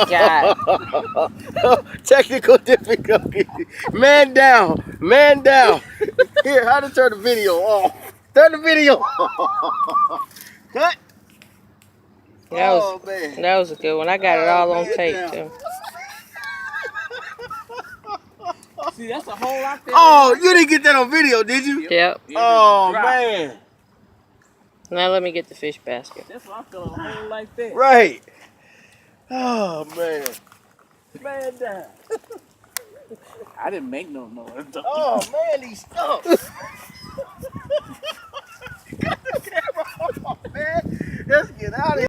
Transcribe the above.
God. Technical difficulty. Man down. Man down. Here, how to turn the video off? Turn the video off. Cut. That was a good one. I got it all on tape too. See, that's a whole lot there. Oh, you didn't get that on video, did you? Yep. Oh, man. Now let me get the fish basket. That's what I feel a whole like that. Right. Oh, man. Man down. I didn't make no noise. Oh, man, these stumps. Cut the camera off, man. Let's get out of here.